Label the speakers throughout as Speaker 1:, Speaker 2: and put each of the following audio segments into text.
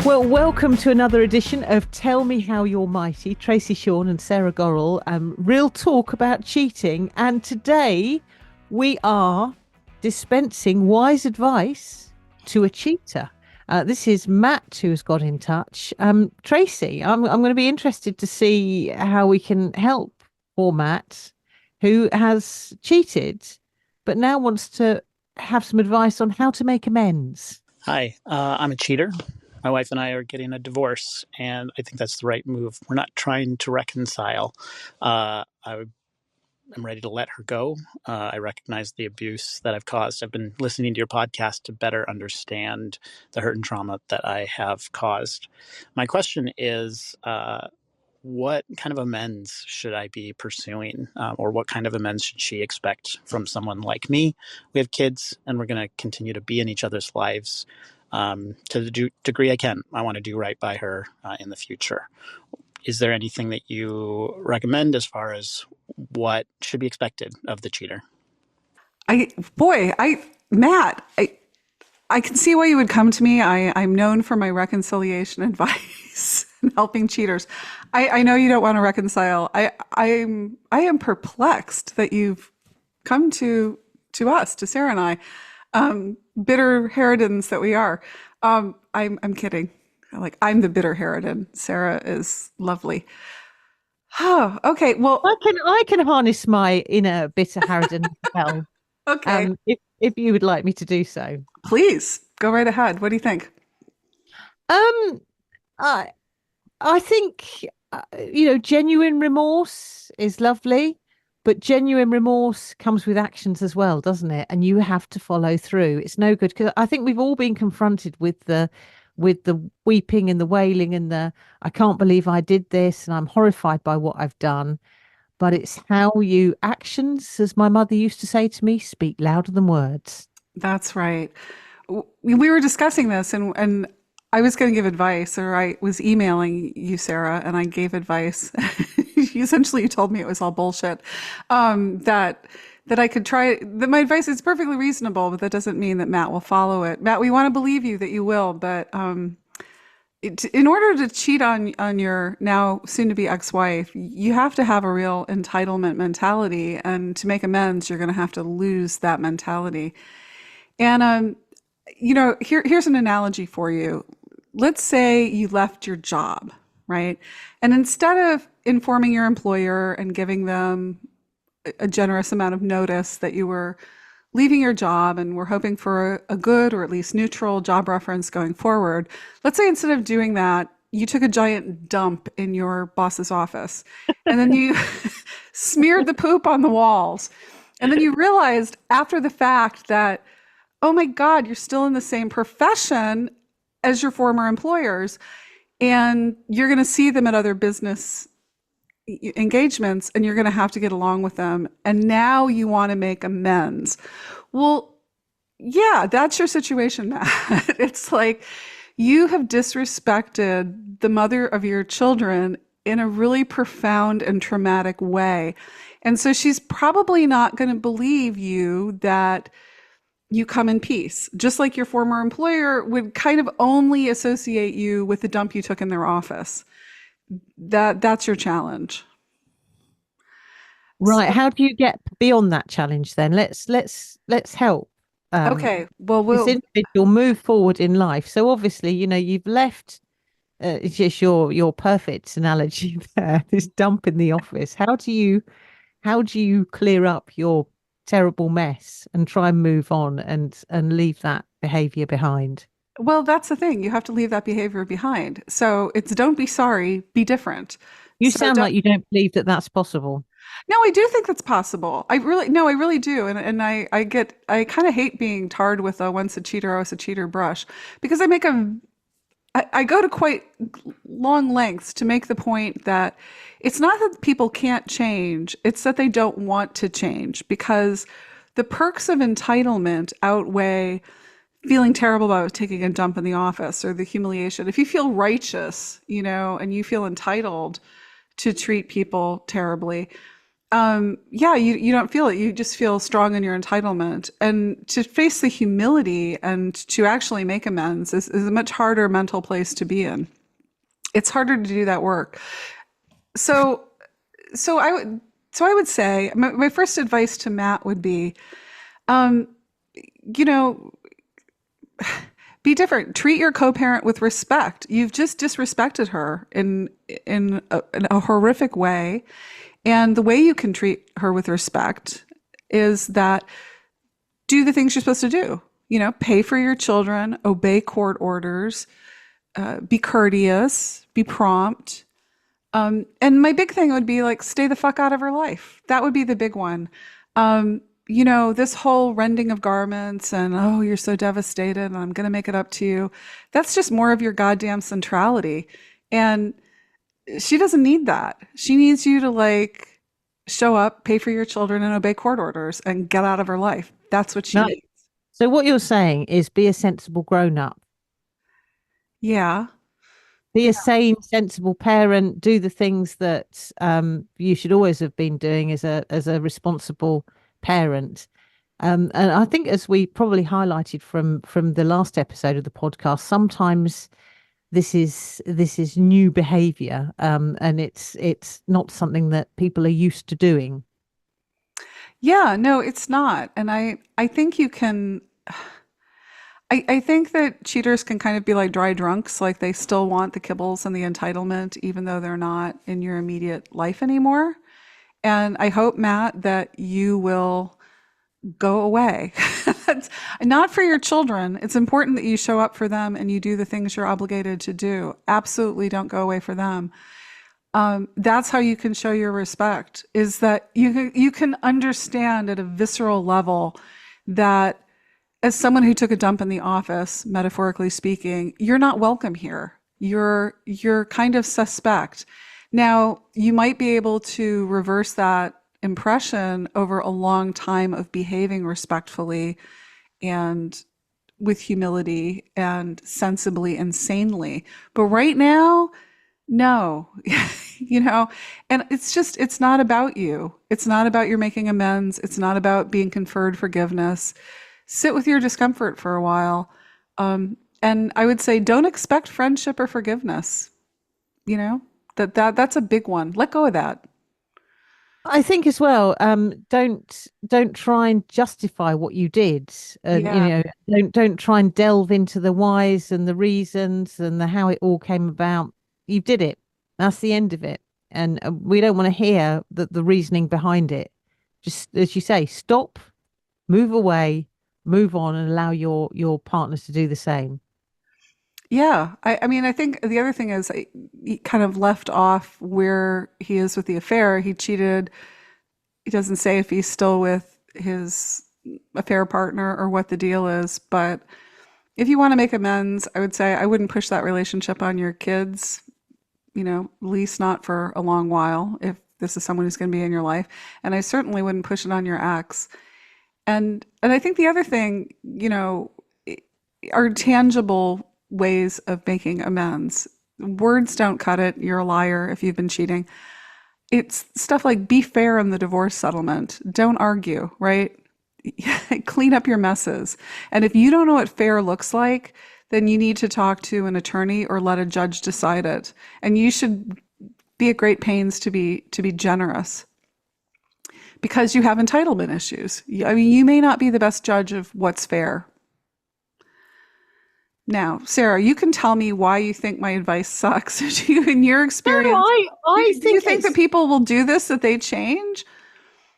Speaker 1: Well, welcome to another edition of Tell Me How You're Mighty. Tracy Shawn and Sarah Gorrell. Real talk about cheating. And today we are dispensing wise advice to a cheater. This is Matt who has got in touch. Tracy, I'm going to be interested to see how we can help poor Matt, who has cheated, but now wants to have some advice on how to make amends.
Speaker 2: Hi, I'm a cheater. My wife and I are getting a divorce, and I think that's the right move. We're not trying to reconcile. I am ready to let her go. I recognize the abuse that I've caused. I've been listening to your podcast to better understand the hurt and trauma that I have caused. My question is, what kind of amends should I be pursuing, or what kind of amends should she expect from someone like me? We have kids, and we're going to continue to be in each other's lives to the degree I can. I want to do right by her in the future. Is there anything that you recommend as far as what should be expected of the cheater?
Speaker 3: Matt, I can see why you would come to me. I'm known for my reconciliation advice and helping cheaters. I know you don't want to reconcile. I am perplexed that you've come to us, to Sarah and I, bitter Herodins that we are. I'm kidding. Like, I'm the bitter Herodin. Sarah is lovely. Oh, okay. Well,
Speaker 1: I can harness my inner bitter Harridan as well.
Speaker 3: okay.
Speaker 1: If you would like me to do so.
Speaker 3: Please go right ahead. What do you think?
Speaker 1: I think genuine remorse is lovely, but genuine remorse comes with actions as well, doesn't it? And you have to follow through. It's no good because I think we've all been confronted with the weeping and the wailing and the I can't believe I did this and I'm horrified by what I've done. But it's how you actions, as my mother used to say to me, speak louder than words.
Speaker 3: That's right. We were discussing this and I was going to give advice, or I was emailing you, Sarah, and I gave advice. Essentially, you told me it was all bullshit. That I could try, that my advice is perfectly reasonable, but that doesn't mean that Matt will follow it. Matt, we want to believe you that you will, but in order to cheat on your now soon-to-be ex-wife, you have to have a real entitlement mentality, and to make amends, you're going to have to lose that mentality. And here's an analogy for you. Let's say you left your job, right? And instead of informing your employer and giving them a generous amount of notice that you were leaving your job and were hoping for a good or at least neutral job reference going forward, let's say instead of doing that, you took a giant dump in your boss's office and then you smeared the poop on the walls. And then you realized after the fact that, oh my God, you're still in the same profession as your former employers, and you're going to see them at other business engagements, and you're going to have to get along with them. And now you want to make amends. Well, yeah, that's your situation, Matt. It's like you have disrespected the mother of your children in a really profound and traumatic way. And so she's probably not going to believe you that you come in peace, just like your former employer would kind of only associate you with the dump you took in their office. That's your challenge.
Speaker 1: Right. How do you get beyond that challenge then? Let's help.
Speaker 3: Okay. Well,
Speaker 1: this individual move forward in life. So obviously, you've left. It's just your perfect analogy there. This dump in the office. How do you clear up your terrible mess and try and move on and leave that behavior behind?
Speaker 3: Well, that's the thing. You have to leave that behavior behind. So it's don't be sorry, be different.
Speaker 1: You sound like you don't believe that that's possible.
Speaker 3: No, I do think that's possible. I really do. And I kind of hate being tarred with a once a cheater, always a cheater brush, because I go to quite long lengths to make the point that it's not that people can't change, it's that they don't want to change, because the perks of entitlement outweigh feeling terrible about taking a dump in the office or the humiliation. If you feel righteous, and you feel entitled to treat people terribly, yeah, you don't feel it. You just feel strong in your entitlement. And to face the humility and to actually make amends is a much harder mental place to be in. It's harder to do that work. So, so I would say my first advice to Matt would be, um, you know, be different. Treat your co-parent with respect. You've just disrespected her in a horrific way. And the way you can treat her with respect is that do the things you're supposed to do. Pay for your children, obey court orders, be courteous, be prompt. And my big thing would be like, stay the fuck out of her life. That would be the big one. This whole rending of garments and, oh, you're so devastated and I'm going to make it up to you. That's just more of your goddamn centrality. And she doesn't need that. She needs you to like show up, pay for your children and obey court orders and get out of her life. That's what she
Speaker 1: No.
Speaker 3: needs.
Speaker 1: So what you're saying is be a sensible grown up.
Speaker 3: Yeah.
Speaker 1: Be a sane, sensible parent. Do the things that you should always have been doing as a responsible parent. And I think, as we probably highlighted from the last episode of the podcast, sometimes this is new behavior, and it's not something that people are used to doing.
Speaker 3: Yeah, no, it's not. And I think you can I think that cheaters can kind of be like dry drunks, like they still want the kibbles and the entitlement, even though they're not in your immediate life anymore. And I hope, Matt, that you will go away. That's not for your children. It's important that you show up for them and you do the things you're obligated to do. Absolutely don't go away for them. That's how you can show your respect, is that you can understand at a visceral level that as someone who took a dump in the office, metaphorically speaking, you're not welcome here. You're kind of suspect. Now, you might be able to reverse that impression over a long time of behaving respectfully and with humility and sensibly and sanely. But right now, no, and it's not about you. It's not about your making amends. It's not about being conferred forgiveness. Sit with your discomfort for a while. And I would say, don't expect friendship or forgiveness. That's a big one. Let go of that.
Speaker 1: I think as well, don't try and justify what you did, and
Speaker 3: Yeah.
Speaker 1: don't try and delve into the whys and the reasons and the how it all came about. You did it. That's the end of it, and we don't want to hear the reasoning behind it. Just as you say, stop, move away, move on, and allow your partners to do the same.
Speaker 3: Yeah. I mean, I think the other thing is he kind of left off where he is with the affair. He cheated. He doesn't say if he's still with his affair partner or what the deal is. But if you want to make amends, I would say I wouldn't push that relationship on your kids, at least not for a long while, if this is someone who's going to be in your life. And I certainly wouldn't push it on your ex. And I think the other thing, are tangible ways of making amends. Words don't cut it. You're a liar if you've been cheating. It's stuff like be fair in the divorce settlement. Don't argue, right? Clean up your messes. And if you don't know what fair looks like, then you need to talk to an attorney or let a judge decide it. And you should be at great pains to be generous, because you have entitlement issues. I mean, you may not be the best judge of what's fair. Now, Sarah, you can tell me why you think my advice sucks. Do you, in your experience,
Speaker 1: I
Speaker 3: do you
Speaker 1: think
Speaker 3: think that people will do this, that they change?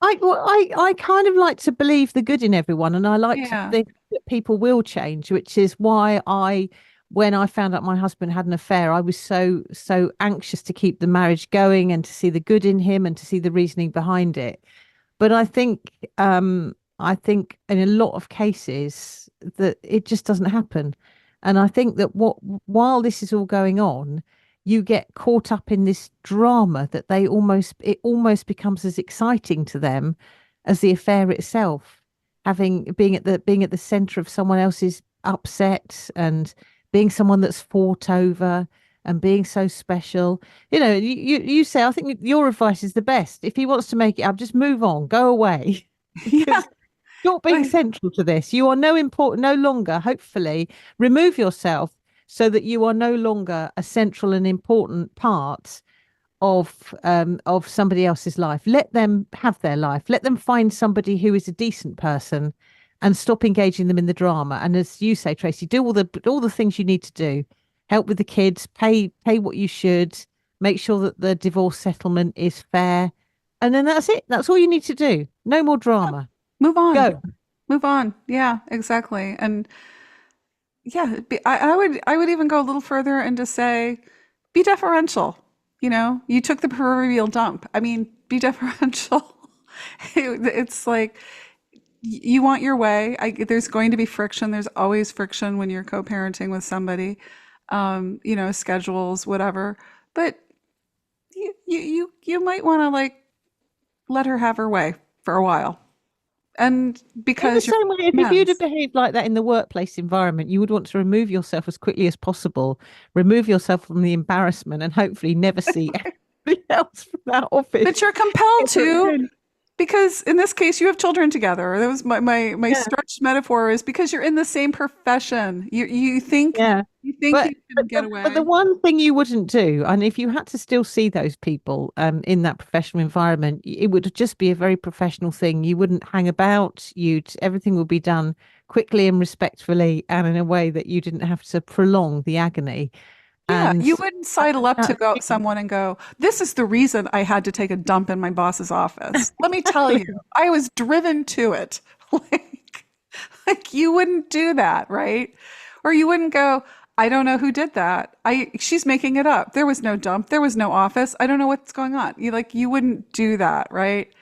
Speaker 1: I kind of like to believe the good in everyone, and I like to
Speaker 3: Yeah.
Speaker 1: think that people will change, which is why when I found out my husband had an affair, I was so anxious to keep the marriage going and to see the good in him and to see the reasoning behind it. But I think in a lot of cases that it just doesn't happen. And I think that while this is all going on, you get caught up in this drama that it almost becomes as exciting to them as the affair itself, being at the center of someone else's upset and being someone that's fought over. and being so special. You say, I think your advice is the best. If he wants to make it up, just move on, go away.
Speaker 3: Yeah.
Speaker 1: Stop being central to this. You are no longer, hopefully, remove yourself so that you are no longer a central and important part of somebody else's life. Let them have their life. Let them find somebody who is a decent person and stop engaging them in the drama. And as you say, Tracy, do all the things you need to do. Help with the kids, pay what you should, make sure that the divorce settlement is fair. And then that's it. That's all you need to do. No more drama.
Speaker 3: Move on.
Speaker 1: Go.
Speaker 3: Move on. Yeah, exactly. And yeah, I would even go a little further and just say, be deferential. You took the proverbial dump. I mean, be deferential. It's like you want your way. There's going to be friction. There's always friction when you're co-parenting with somebody. Schedules, whatever. But you might want to like let her have her way for a while. And because
Speaker 1: in the same way, if you'd have behaved like that in the workplace environment, you would want to remove yourself as quickly as possible, remove yourself from the embarrassment, and hopefully never see anybody else from that office.
Speaker 3: But you're compelled to, because in this case, you have children together. That was my stretched metaphor, is because you're in the same profession. You think you can get away.
Speaker 1: But the one thing you wouldn't do, and if you had to still see those people in that professional environment, it would just be a very professional thing. You wouldn't hang about. Everything would be done quickly and respectfully, and in a way that you didn't have to prolong the agony.
Speaker 3: Yeah, you wouldn't sidle up to someone and go, this is the reason I had to take a dump in my boss's office. Let me tell you, I was driven to it. Like you wouldn't do that, right? Or you wouldn't go, I don't know who did that. She's making it up. There was no dump. There was no office. I don't know what's going on. You wouldn't do that, right?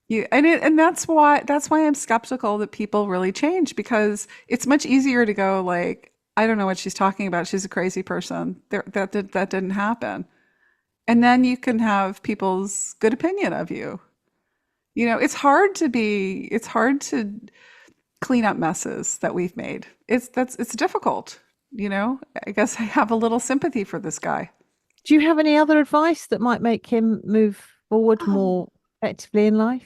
Speaker 3: And that's why I'm skeptical that people really change, because it's much easier to go like, I don't know what she's talking about. She's a crazy person. That didn't happen. And then you can have people's good opinion of you. It's hard to clean up messes that we've made. It's difficult. I guess I have a little sympathy for this guy.
Speaker 1: Do you have any other advice that might make him move forward more effectively in life?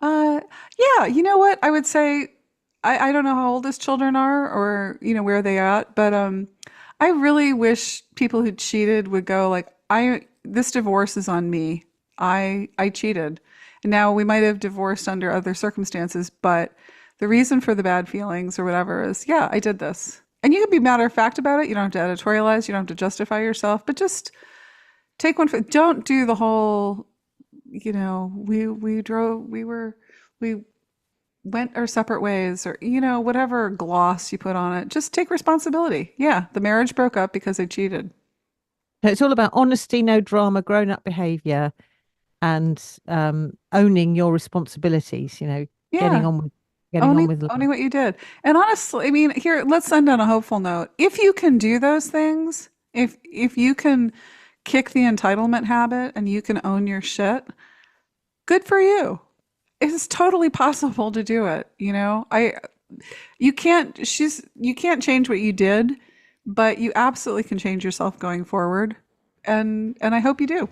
Speaker 3: Yeah, you know what? I would say, I don't know how old his children are or, where they at, but I really wish people who cheated would go like, this divorce is on me. I cheated. And now we might have divorced under other circumstances, but the reason for the bad feelings or whatever is, yeah, I did this. And you can be matter of fact about it. You don't have to editorialize. You don't have to justify yourself, but just take one don't do the whole, we went our separate ways, or whatever gloss you put on it. Just take responsibility. Yeah, the marriage broke up because they cheated.
Speaker 1: So it's all about honesty, no drama, grown up behavior, and owning your responsibilities. Getting on with
Speaker 3: owning what you did. And honestly, I mean, here, let's end on a hopeful note. If you can do those things, if you can kick the entitlement habit and you can own your shit, good for you. It's totally possible to do it. You can't change what you did, but you absolutely can change yourself going forward. And I hope you do.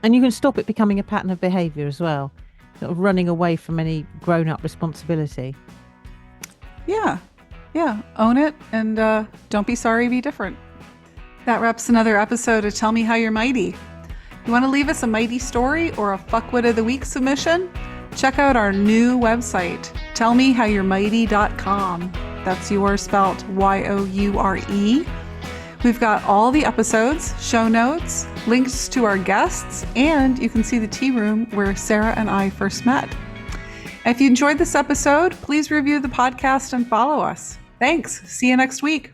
Speaker 1: And you can stop it becoming a pattern of behavior as well, sort of running away from any grown-up responsibility.
Speaker 3: Yeah. Own it, and don't be sorry, be different. That wraps another episode of Tell Me How You're Mighty. You want to leave us a mighty story or a fuckwit of the week submission? Check out our new website, tellmehowyourmighty.com. That's yours spelled Youre. We've got all the episodes, show notes, links to our guests, and you can see the tea room where Sarah and I first met. If you enjoyed this episode, please review the podcast and follow us. Thanks. See you next week.